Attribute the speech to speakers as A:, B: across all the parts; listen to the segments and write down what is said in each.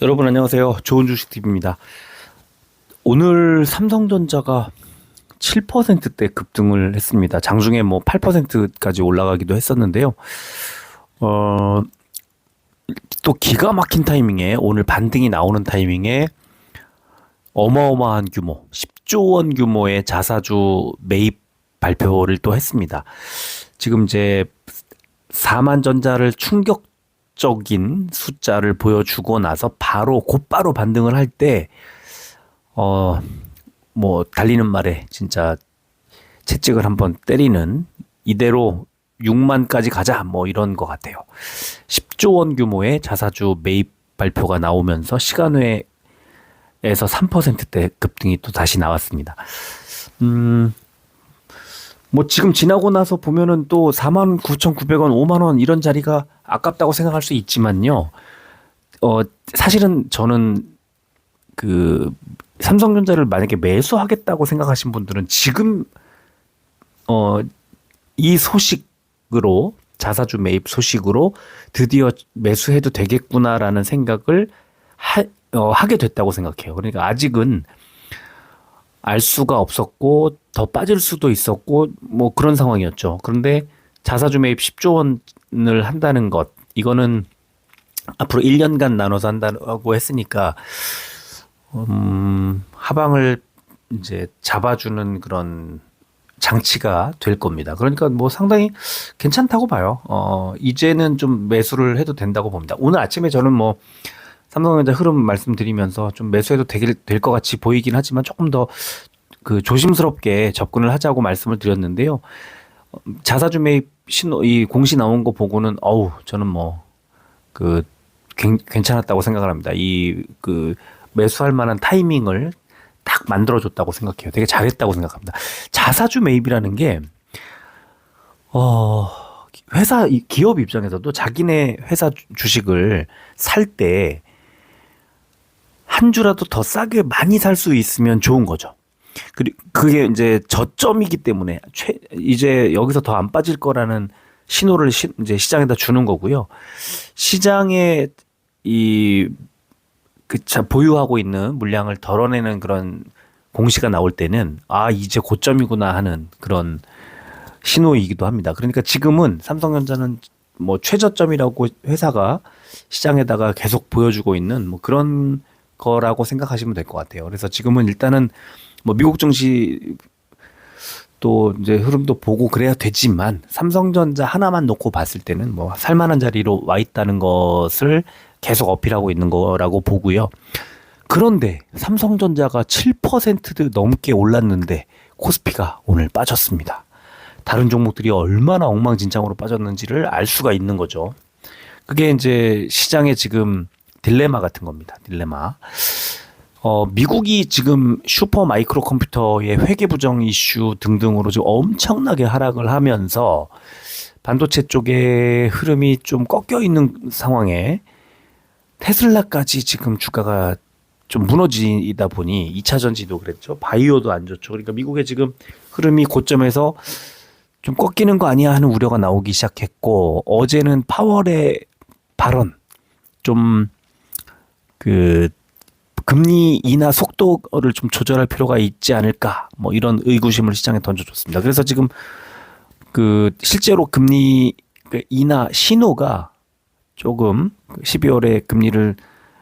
A: 여러분 안녕하세요. 좋은 주식TV입니다. 오늘 삼성전자가 7%대 급등을 했습니다. 장중에 뭐 8%까지 올라가기도 했었는데요. 어, 또 기가 막힌 타이밍에 오늘 반등이 나오는 타이밍에 어마어마한 규모, 10조 원 규모의 자사주 매입 발표를 또 했습니다. 지금 이제 4만 전자를 충격적인 숫자를 보여주고 나서 곧바로 반등을 할 때, 뭐, 달리는 말에 진짜 채찍을 한번 때리는 이대로 6만까지 가자, 뭐 이런 것 같아요. 10조 원 규모의 자사주 매입 발표가 나오면서 시간외에서 3%대 급등이 또 다시 나왔습니다. 뭐 지금 지나고 나서 보면은 또 49,900원, 5만 원 이런 자리가 아깝다고 생각할 수 있지만요. 사실은 저는 그 삼성전자를 만약에 매수하겠다고 생각하신 분들은 지금 이 소식으로 자사주 매입 소식으로 드디어 매수해도 되겠구나라는 생각을 하게 됐다고 생각해요. 그러니까 아직은 알 수가 없었고 더 빠질 수도 있었고 뭐 그런 상황이었죠. 그런데 자사주 매입 10조 원을 한다는 것 이거는 앞으로 1년간 나눠서 한다고 했으니까 하방을 이제 잡아주는 그런 장치가 될 겁니다. 그러니까 뭐 상당히 괜찮다고 봐요. 이제는 좀 매수를 해도 된다고 봅니다. 오늘 아침에 저는 뭐 삼성전자 흐름 말씀드리면서 좀 매수해도 될 것 같이 보이긴 하지만 조금 더 그 조심스럽게 접근을 하자고 말씀을 드렸는데요. 자사주 매입 이 공시 나온 거 보고는 저는 뭐 그 괜찮았다고 생각을 합니다. 이 그 매수할 만한 타이밍을 딱 만들어줬다고 생각해요. 되게 잘했다고 생각합니다. 자사주 매입이라는 게 기업 입장에서도 자기네 회사 주식을 살 때 한 주라도 더 싸게 많이 살 수 있으면 좋은 거죠. 그게 이제 저점이기 때문에 이제 여기서 더 안 빠질 거라는 신호를 이제 시장에다 주는 거고요. 시장에 보유하고 있는 물량을 덜어내는 그런 공시가 나올 때는 이제 고점이구나 하는 그런 신호이기도 합니다. 그러니까 지금은 삼성전자는 뭐 최저점이라고 회사가 시장에다가 계속 보여주고 있는 뭐 그런 거라고 생각하시면 될 것 같아요. 그래서 지금은 일단은 뭐 미국 증시 또 이제 흐름도 보고 그래야 되지만 삼성전자 하나만 놓고 봤을 때는 뭐 살만한 자리로 와 있다는 것을 계속 어필하고 있는 거라고 보고요. 그런데 삼성전자가 7% 넘게 올랐는데 코스피가 오늘 빠졌습니다. 다른 종목들이 얼마나 엉망진창으로 빠졌는지를 알 수가 있는 거죠. 그게 이제 시장의 지금 딜레마 같은 겁니다. 딜레마. 미국이 지금 슈퍼 마이크로 컴퓨터의 회계 부정 이슈 등등으로 좀 엄청나게 하락을 하면서 반도체 쪽의 흐름이 좀 꺾여 있는 상황에 테슬라까지 지금 주가가 좀 무너지다 보니 2차 전지도 그랬죠. 바이오도 안 좋죠. 그러니까 미국의 지금 흐름이 고점에서 좀 꺾이는 거 아니야 하는 우려가 나오기 시작했고 어제는 파월의 발언 좀 금리 인하 속도를 좀 조절할 필요가 있지 않을까 뭐 이런 의구심을 시장에 던져줬습니다. 그래서 지금 실제로 금리 인하 신호가 조금 12월에 금리를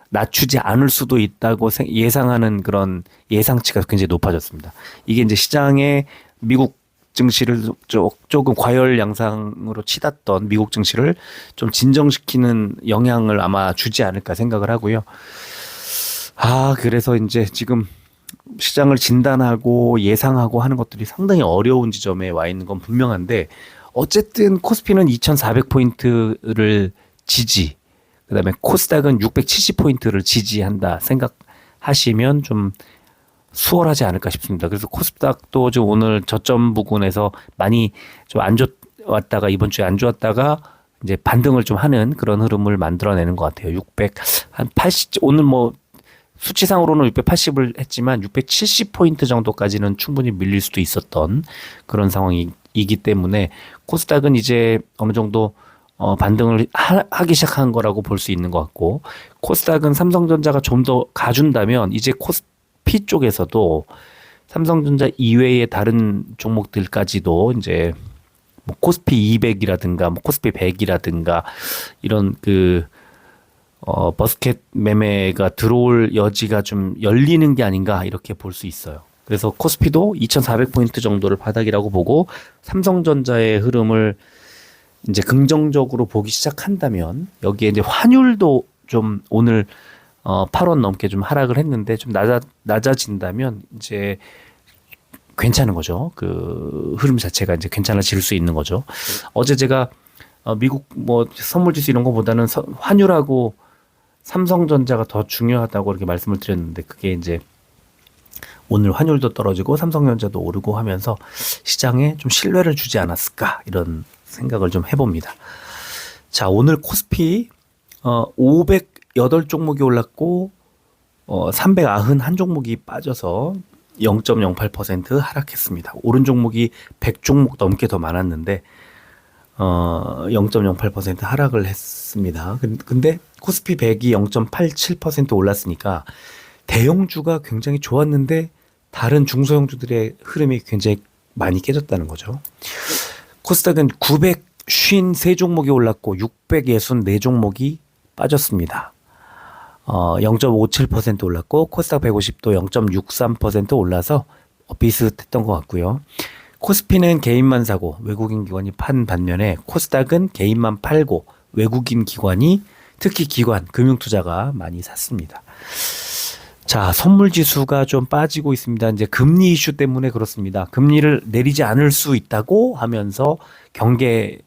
A: 낮추지 않을 수도 있다고 예상하는 그런 예상치가 굉장히 높아졌습니다. 이게 이제 시장의 미국 증시를 조금 과열 양상으로 치닫던 미국 증시를 좀 진정시키는 영향을 아마 주지 않을까 생각을 하고요. 그래서 이제 지금 시장을 진단하고 예상하고 하는 것들이 상당히 어려운 지점에 와 있는 건 분명한데 어쨌든 코스피는 2,400포인트를 지지, 그다음에 코스닥은 670포인트를 지지한다 생각하시면 좀 수월하지 않을까 싶습니다. 그래서 코스닥도 좀 오늘 저점 부근에서 많이 좀 안 좋았다가 이번 주에 안 좋았다가 이제 반등을 좀 하는 그런 흐름을 만들어내는 것 같아요. 한 80, 오늘 뭐 수치상으로는 680을 했지만 670포인트 정도까지는 충분히 밀릴 수도 있었던 그런 상황이기 때문에 코스닥은 이제 어느 정도 반등을 하기 시작한 거라고 볼 수 있는 것 같고, 코스닥은 삼성전자가 좀 더 가준다면 이제 코스피 쪽에서도 삼성전자 이외의 다른 종목들까지도 이제 뭐 코스피 200이라든가 뭐 코스피 100이라든가 이런 버스켓 매매가 들어올 여지가 좀 열리는 게 아닌가 이렇게 볼 수 있어요. 그래서 코스피도 2,400포인트 정도를 바닥이라고 보고 삼성전자의 흐름을 이제 긍정적으로 보기 시작한다면 여기에 이제 환율도 좀 오늘 8원 넘게 좀 하락을 했는데 좀 낮아진다면 이제 괜찮은 거죠. 그 흐름 자체가 이제 괜찮아질 수 있는 거죠. 어제 제가 미국 뭐 선물지수 이런 거보다는 환율하고 삼성전자가 더 중요하다고 이렇게 말씀을 드렸는데 그게 이제 오늘 환율도 떨어지고 삼성전자도 오르고 하면서 시장에 좀 신뢰를 주지 않았을까 이런 생각을 좀 해봅니다. 자, 오늘 코스피 508종목이 올랐고 391종목이 빠져서 0.08% 하락했습니다. 오른 종목이 100종목 넘게 더 많았는데 0.08% 하락을 했습니다. 근데 코스피 100이 0.87% 올랐으니까 대형주가 굉장히 좋았는데 다른 중소형주들의 흐름이 굉장히 많이 깨졌다는 거죠. 코스닥은 953종목이 올랐고 664종목이 빠졌습니다. 0.57% 올랐고 코스닥 150도 0.63% 올라서 비슷했던 것 같고요. 코스피는 개인만 사고 외국인 기관이 판 반면에 코스닥은 개인만 팔고 외국인 기관이 특히 기관, 금융투자가 많이 샀습니다. 자, 선물지수가 좀 빠지고 있습니다. 이제 금리 이슈 때문에 그렇습니다. 금리를 내리지 않을 수 있다고 하면서 경계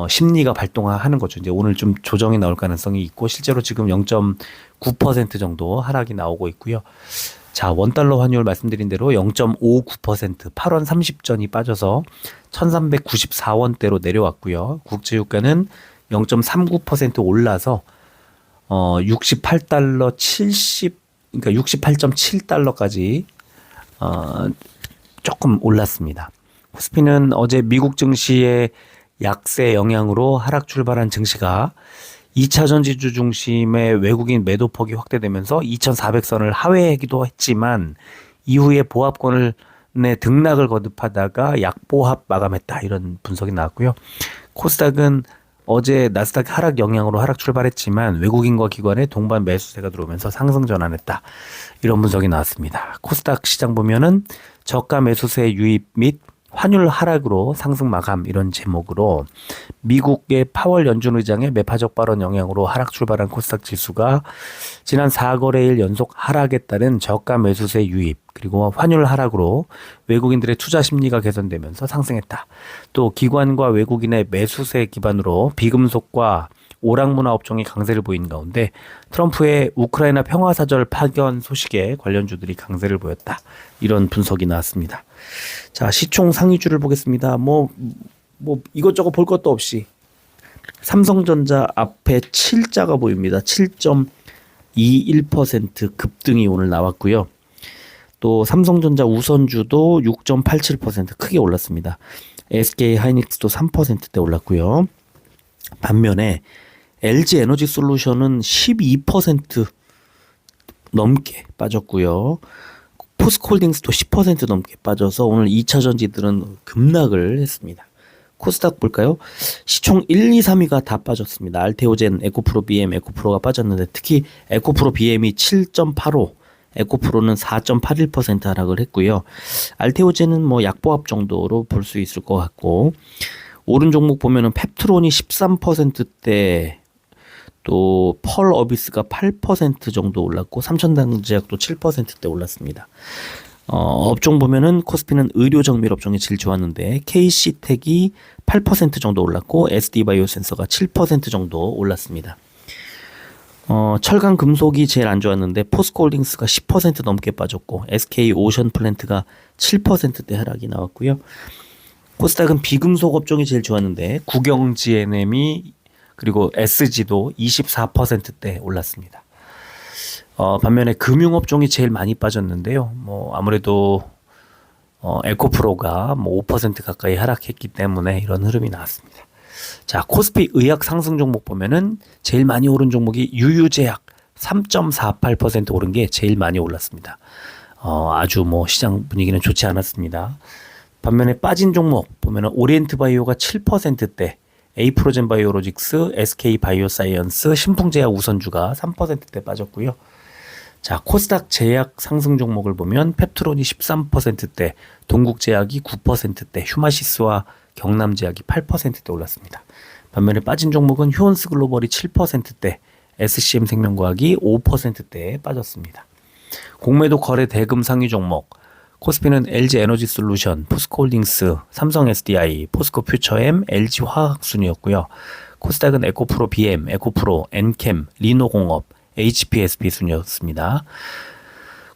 A: 심리가 발동하는 거죠. 이제 오늘 좀 조정이 나올 가능성이 있고 실제로 지금 0.9% 정도 하락이 나오고 있고요. 자, 원달러 환율 말씀드린 대로 0.59% 8원 30전이 빠져서 1394원대로 내려왔고요. 국제유가는 0.39% 올라서 68달러 70 그러니까 68.7달러까지 조금 올랐습니다. 코스피는 어제 미국 증시의 약세 영향으로 하락 출발한 증시가 2차전 지주 중심의 외국인 매도 폭이 확대되면서 2400선을 하회하기도 했지만 이후에 보합권의 등락을 거듭하다가 약보합 마감했다 이런 분석이 나왔고요. 코스닥은 어제 나스닥 하락 영향으로 하락 출발했지만 외국인과 기관의 동반 매수세가 들어오면서 상승 전환했다. 이런 분석이 나왔습니다. 코스닥 시장 보면은 저가 매수세 유입 및 환율 하락으로 상승 마감 이런 제목으로 미국의 파월 연준 의장의 매파적 발언 영향으로 하락 출발한 코스닥 지수가 지난 4거래일 연속 하락에 따른 저가 매수세 유입 그리고 환율 하락으로 외국인들의 투자 심리가 개선되면서 상승했다. 또 기관과 외국인의 매수세 기반으로 비금속과 오락문화 업종이 강세를 보이는 가운데 트럼프의 우크라이나 평화사절 파견 소식에 관련주들이 강세를 보였다. 이런 분석이 나왔습니다. 자, 시총 상위주를 보겠습니다. 뭐 이것저것 볼 것도 없이 삼성전자 앞에 7자가 보입니다. 7.21% 급등이 오늘 나왔고요. 또 삼성전자 우선주도 6.87% 크게 올랐습니다. SK 하이닉스도 3%대 올랐고요. 반면에 LG 에너지 솔루션은 12% 넘게 빠졌고요. 포스코홀딩스도 10% 넘게 빠져서 오늘 2차 전지들은 급락을 했습니다. 코스닥 볼까요? 시총 1, 2, 3위가 다 빠졌습니다. 알테오젠, 에코프로 BM, 에코프로가 빠졌는데 특히 에코프로 BM이 7.85, 에코프로는 4.81% 하락을 했고요. 알테오젠은 뭐 약보합 정도로 볼 수 있을 것 같고 오른 종목 보면은 펩트론이 13%대 또 펄 어비스가 8% 정도 올랐고 삼천당제약도 7%대 올랐습니다. 업종 보면은 코스피는 의료 정밀 업종이 제일 좋았는데 KC텍이 8% 정도 올랐고 SD바이오센서가 7% 정도 올랐습니다. 철강 금속이 제일 안 좋았는데 포스코홀딩스가 10% 넘게 빠졌고 SK 오션플랜트가 7%대 하락이 나왔고요. 코스닥은 비금속 업종이 제일 좋았는데 국영 GNM이 그리고 SG도 24%대 올랐습니다. 반면에 금융업종이 제일 많이 빠졌는데요. 뭐 아무래도 에코프로가 뭐 5% 가까이 하락했기 때문에 이런 흐름이 나왔습니다. 자, 코스피 의학 상승 종목 보면은 제일 많이 오른 종목이 유유제약 3.48% 오른 게 제일 많이 올랐습니다. 아주 뭐 시장 분위기는 좋지 않았습니다. 반면에 빠진 종목 보면은 오리엔트 바이오가 7%대, 에이프로젠 바이오로직스, SK 바이오사이언스, 신풍제약 우선주가 3%대 빠졌고요. 자, 코스닥 제약 상승 종목을 보면 펩트론이 13%대, 동국제약이 9%대, 휴마시스와 경남제약이 8%대 올랐습니다. 반면에 빠진 종목은 휴온스 글로벌이 7%대, SCM 생명과학이 5%대에 빠졌습니다. 공매도 거래 대금 상위 종목 코스피는 LG 에너지 솔루션, 포스코홀딩스, 삼성 SDI, 포스코 퓨처엠, LG 화학 순이었고요. 코스닥은 에코프로 BM, 에코프로, 엔캠, 리노공업, HPSP 순이었습니다.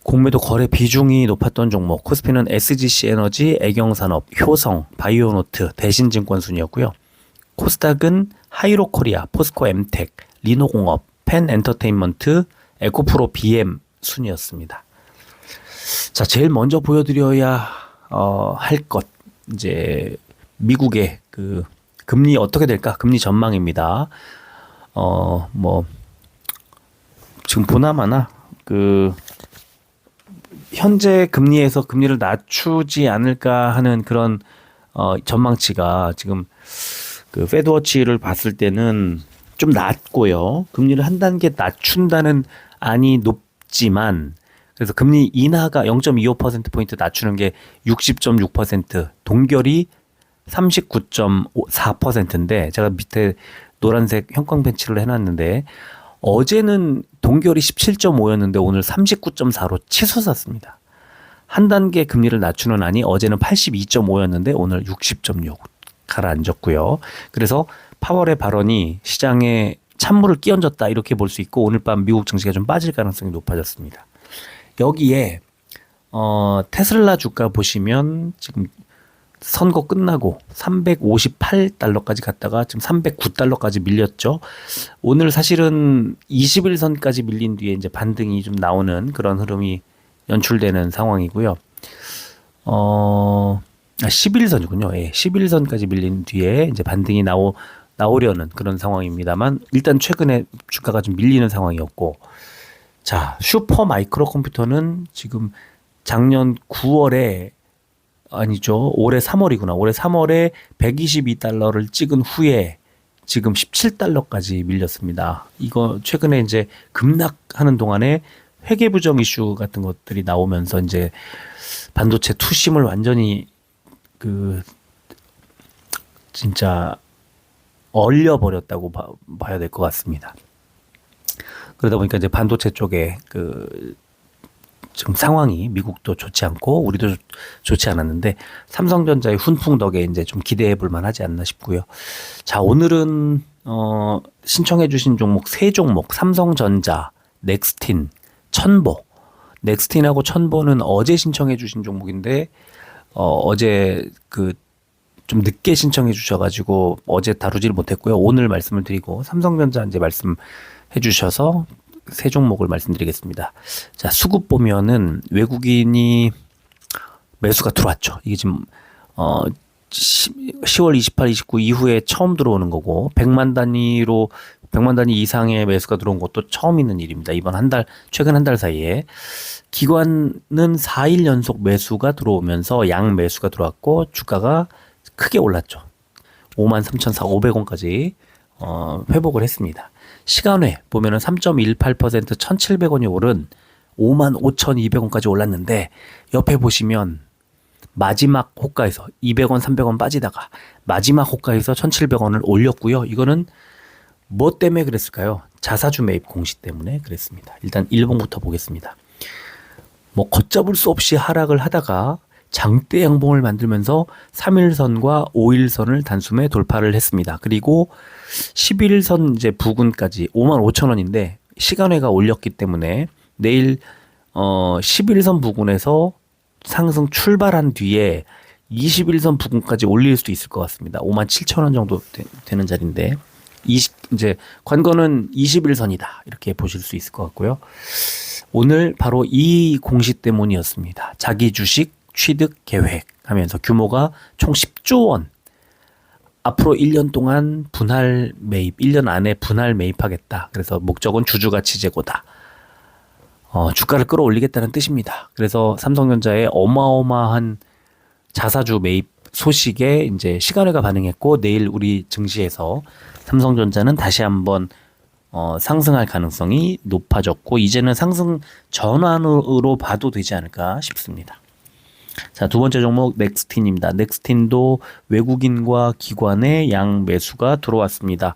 A: 공매도 거래 비중이 높았던 종목 코스피는 SGC 에너지, 애경산업, 효성, 바이오노트, 대신증권 순이었고요. 코스닥은 하이로코리아, 포스코 엠텍, 리노공업, 펜엔터테인먼트, 에코프로 BM 순이었습니다. 자, 제일 먼저 보여드려야 할 것 이제 미국의 그 금리 어떻게 될까? 금리 전망입니다. 뭐 지금 보나마나 그 현재 금리에서 금리를 낮추지 않을까 하는 그런 전망치가 지금 그 페드워치를 봤을 때는 좀 낮고요. 금리를 한 단계 낮춘다는 안이 높지만 그래서 금리 인하가 0.25%포인트 낮추는 게 60.6%, 동결이 39.4%인데 제가 밑에 노란색 형광 펜치를 해놨는데 어제는 동결이 17.5였는데 오늘 39.4로 치솟았습니다. 한 단계 금리를 낮추는 안이 어제는 82.5였는데 오늘 60.6 가라앉았고요. 그래서 파월의 발언이 시장에 찬물을 끼얹었다 이렇게 볼 수 있고 오늘 밤 미국 증시가 좀 빠질 가능성이 높아졌습니다. 여기에 테슬라 주가 보시면 지금 선거 끝나고 358달러까지 갔다가 지금 309달러까지 밀렸죠. 오늘 사실은 21선까지 밀린 뒤에 이제 반등이 좀 나오는 그런 흐름이 연출되는 상황이고요. 11선이군요. 예, 11선까지 밀린 뒤에 이제 반등이 나오려는 그런 상황입니다만 일단 최근에 주가가 좀 밀리는 상황이었고 자, 슈퍼 마이크로 컴퓨터는 지금 작년 9월에 아니죠. 올해 3월이구나. 올해 3월에 122달러를 찍은 후에 지금 17달러까지 밀렸습니다. 이거 최근에 이제 급락하는 동안에 회계 부정 이슈 같은 것들이 나오면서 이제 반도체 투심을 완전히 그 진짜 얼려버렸다고 봐야 될 것 같습니다. 그러다 보니까 이제 반도체 쪽에 그 지금 상황이 미국도 좋지 않고 우리도 좋지 않았는데 삼성전자의 훈풍 덕에 이제 좀 기대해 볼 만하지 않나 싶고요. 자, 오늘은 신청해 주신 종목 세 종목 삼성전자, 넥스틴, 천보. 넥스틴하고 천보는 어제 신청해 주신 종목인데 어제 그 좀 늦게 신청해 주셔가지고 어제 다루지를 못했고요. 오늘 말씀을 드리고 삼성전자 이제 말씀해 주셔서 세 종목을 말씀드리겠습니다. 자, 수급 보면은 외국인이 매수가 들어왔죠. 이게 지금 10월 28, 29 이후에 처음 들어오는 거고 100만 단위 이상의 매수가 들어온 것도 처음 있는 일입니다. 이번 한 달, 최근 한 달 사이에 기관은 4일 연속 매수가 들어오면서 양 매수가 들어왔고 주가가 크게 올랐죠. 53,400원까지 회복을 했습니다. 시간외 보면은 3.18% 1,700원이 오른 55,200원까지 올랐는데 옆에 보시면 마지막 호가에서 200원, 300원 빠지다가 마지막 호가에서 1,700원을 올렸고요. 이거는 뭐 때문에 그랬을까요? 자사주 매입 공시 때문에 그랬습니다. 일단 1봉부터 보겠습니다. 뭐 걷잡을 수 없이 하락을 하다가 장대 양봉을 만들면서 3일선과 5일선을 단숨에 돌파를 했습니다. 그리고 11선 이제 부근까지 55,000원인데 시간외가 올렸기 때문에 내일 11선 부근에서 상승 출발한 뒤에 21선 부근까지 올릴 수 있을 것 같습니다. 57,000원 정도 되는 자리인데 이제 관건은 21선이다 이렇게 보실 수 있을 것 같고요. 오늘 바로 이 공시 때문이었습니다. 자기 주식 취득 계획 하면서 규모가 총 10조 원 앞으로 1년 동안 분할 매입, 1년 안에 분할 매입하겠다. 그래서 목적은 주주가치 제고다. 주가를 끌어올리겠다는 뜻입니다. 그래서 삼성전자의 어마어마한 자사주 매입 소식에 이제 시간외가 반응했고, 내일 우리 증시에서 삼성전자는 다시 한번 상승할 가능성이 높아졌고, 이제는 상승 전환으로 봐도 되지 않을까 싶습니다. 자, 두 번째 종목 넥스틴입니다. 넥스틴도 외국인과 기관의 양 매수가 들어왔습니다.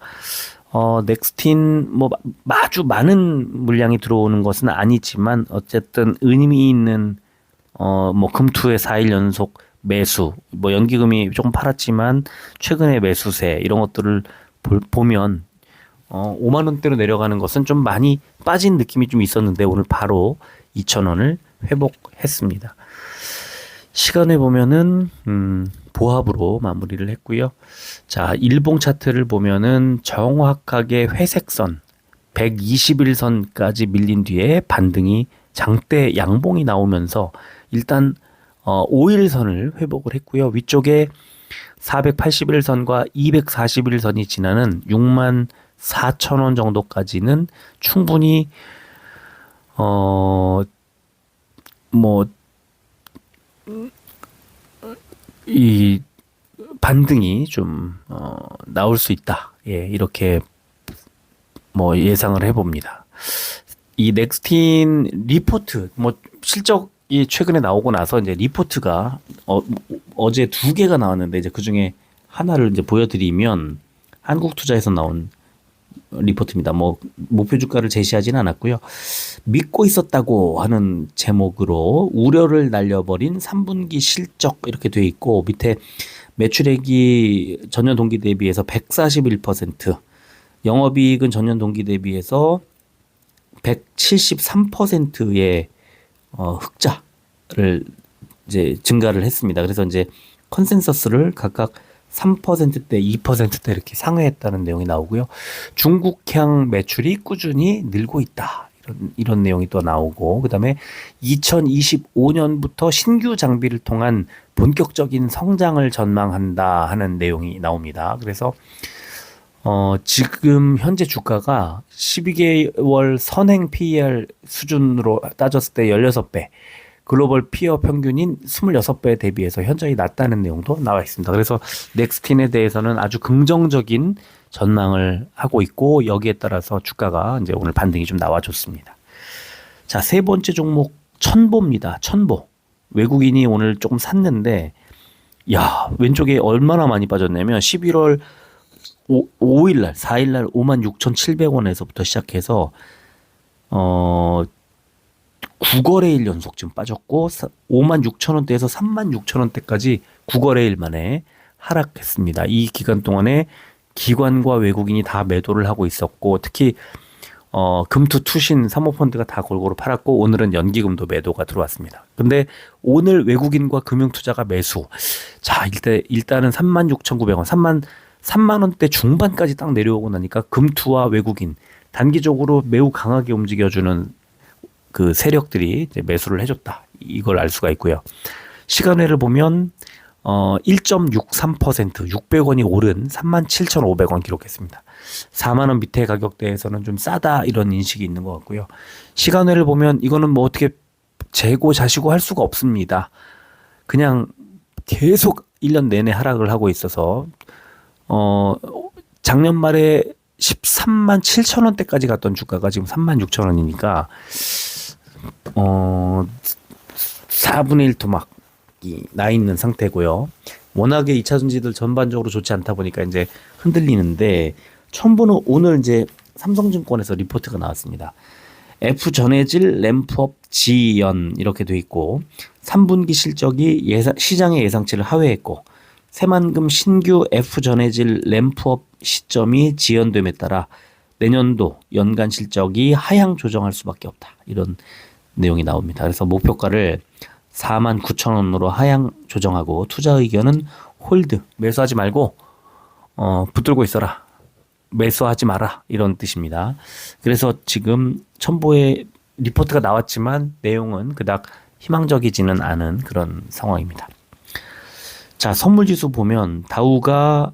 A: 넥스틴 뭐 아주 많은 물량이 들어오는 것은 아니지만 어쨌든 의미 있는 뭐 금투의 4일 연속 매수, 뭐 연기금이 조금 팔았지만 최근의 매수세 이런 것들을 보면 5만 원대로 내려가는 것은 좀 많이 빠진 느낌이 좀 있었는데 오늘 바로 2,000원을 회복했습니다. 시간에 보면은 보합으로 마무리를 했고요. 자, 일봉 차트를 보면은 정확하게 회색선 121선까지 밀린 뒤에 반등이 장대 양봉이 나오면서 일단 5일선을 회복을 했고요. 위쪽에 481선과 241선이 지나는 64,000원 정도까지는 충분히 이 반등이 좀 나올 수 있다. 예, 이렇게 뭐 예상을 해봅니다. 이 넥스틴 리포트 뭐 실적이 최근에 나오고 나서 이제 리포트가 어제 2개가 나왔는데 이제 그 중에 하나를 이제 보여드리면 한국투자에서 나온 리포트입니다. 뭐 목표 주가를 제시하지는 않았고요. 믿고 있었다고 하는 제목으로 우려를 날려버린 3분기 실적 이렇게 돼 있고 밑에 매출액이 전년 동기 대비해서 141%, 영업이익은 전년 동기 대비해서 173%의 흑자를 이제 증가를 했습니다. 그래서 이제 컨센서스를 각각 3%대, 2%대 이렇게 상회했다는 내용이 나오고요. 중국향 매출이 꾸준히 늘고 있다. 이런 내용이 또 나오고, 그 다음에 2025년부터 신규 장비를 통한 본격적인 성장을 전망한다 하는 내용이 나옵니다. 그래서 지금 현재 주가가 12개월 선행 PER 수준으로 따졌을 때 16배, 글로벌 피어 평균인 26배 대비해서 현저히 낮다는 내용도 나와 있습니다. 그래서 넥스틴에 대해서는 아주 긍정적인 전망을 하고 있고 여기에 따라서 주가가 이제 오늘 반등이 좀 나와줬습니다. 자, 세 번째 종목 천보입니다. 천보. 외국인이 오늘 조금 샀는데 야, 왼쪽에 얼마나 많이 빠졌냐면 11월 5일날, 4일날 56,700원에서부터 시작해서 9거래일 연속 지금 빠졌고 56,000원대에서 36,000원대까지 9거래일 만에 하락했습니다. 이 기간 동안에 기관과 외국인이 다 매도를 하고 있었고 특히 금투 투신 사모펀드가 다 골고루 팔았고 오늘은 연기금도 매도가 들어왔습니다. 근데 오늘 외국인과 금융투자가 매수. 자, 일단은 36,900원, 3만 원대 중반까지 딱 내려오고 나니까 금투와 외국인 단기적으로 매우 강하게 움직여주는 그 세력들이 이제 매수를 해줬다. 이걸 알 수가 있고요. 시간외를 보면 1.63% 600원이 오른 37,500원 기록했습니다. 4만 원 밑에 가격대에서는 좀 싸다 이런 인식이 있는 것 같고요. 시간외를 보면 이거는 뭐 어떻게 재고 자시고 할 수가 없습니다. 그냥 계속 1년 내내 하락을 하고 있어서 작년 말에 13만 7천 원대까지 갔던 주가가 지금 3만 6천 원이니까 4분의 1 토막이 나 있는 상태고요. 워낙에 2차 전지들 전반적으로 좋지 않다 보니까 이제 흔들리는데 천보는 오늘 이제 삼성증권에서 리포트가 나왔습니다. F 전해질 램프업 지연 이렇게 돼 있고 3분기 실적이 시장의 예상치를 하회했고 새만금 신규 F 전해질 램프업 시점이 지연됨에 따라 내년도 연간 실적이 하향 조정할 수밖에 없다. 이런 내용이 나옵니다. 그래서 목표가를 49,000원으로 하향 조정하고 투자 의견은 홀드, 매수하지 말고 붙들고 있어라. 매수하지 마라. 이런 뜻입니다. 그래서 지금 첨보의 리포트가 나왔지만 내용은 그닥 희망적이지는 않은 그런 상황입니다. 자, 선물지수 보면 다우가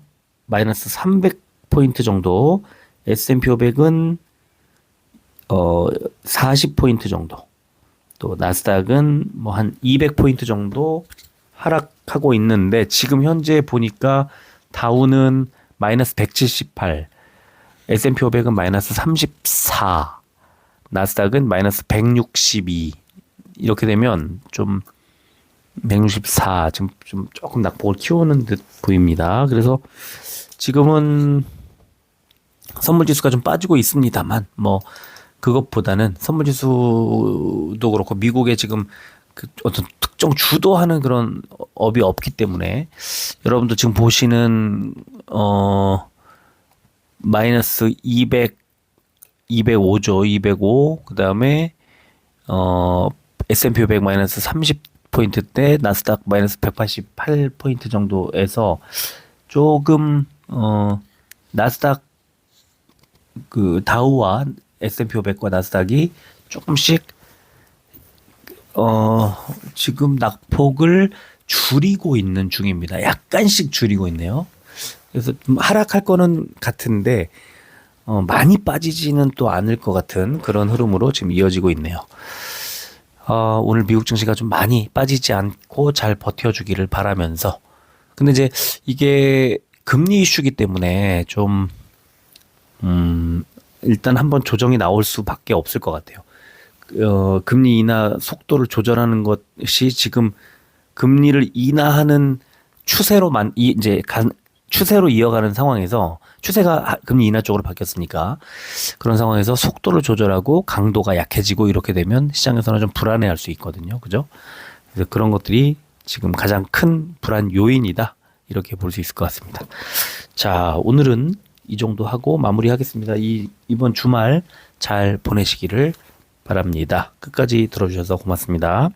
A: 마이너스 300포인트 정도, S&P 500은 40포인트 정도, 또 나스닥은 뭐 한 200포인트 정도 하락하고 있는데, 지금 현재 보니까 다우는 마이너스 178, S&P 500은 마이너스 34, 나스닥은 마이너스 162. 이렇게 되면 좀 164, 지금 좀 조금 낙폭을 키우는 듯 보입니다. 그래서 지금은 선물 지수가 좀 빠지고 있습니다만, 뭐 그것보다는 선물 지수도 그렇고 미국에 지금 그 어떤 특정 주도하는 그런 업이 없기 때문에, 여러분도 지금 보시는 마이너스 200, 205죠. 205. 그다음에 S&P 500 마이너스 30포인트대, 나스닥 마이너스 188포인트 정도에서 조금 나스닥 그 다우와 S&P 500과 나스닥이 조금씩 지금 낙폭을 줄이고 있는 중입니다. 약간씩 줄이고 있네요. 그래서 좀 하락할 거는 같은데 많이 빠지지는 또 않을 것 같은 그런 흐름으로 지금 이어지고 있네요. 오늘 미국 증시가 좀 많이 빠지지 않고 잘 버텨주기를 바라면서, 근데 이제 이게 금리 이슈기 때문에 좀 일단 한번 조정이 나올 수밖에 없을 것 같아요. 금리 인하 속도를 조절하는 것이 지금 금리를 인하하는 추세로만 추세로 이어가는 상황에서, 추세가 금리 인하 쪽으로 바뀌었으니까 그런 상황에서 속도를 조절하고 강도가 약해지고 이렇게 되면 시장에서는 좀 불안해할 수 있거든요. 그죠? 그래서 그런 것들이 지금 가장 큰 불안 요인이다, 이렇게 볼 수 있을 것 같습니다. 자, 오늘은 이 정도 하고 마무리하겠습니다. 이번 주말 잘 보내시기를 바랍니다. 끝까지 들어주셔서 고맙습니다.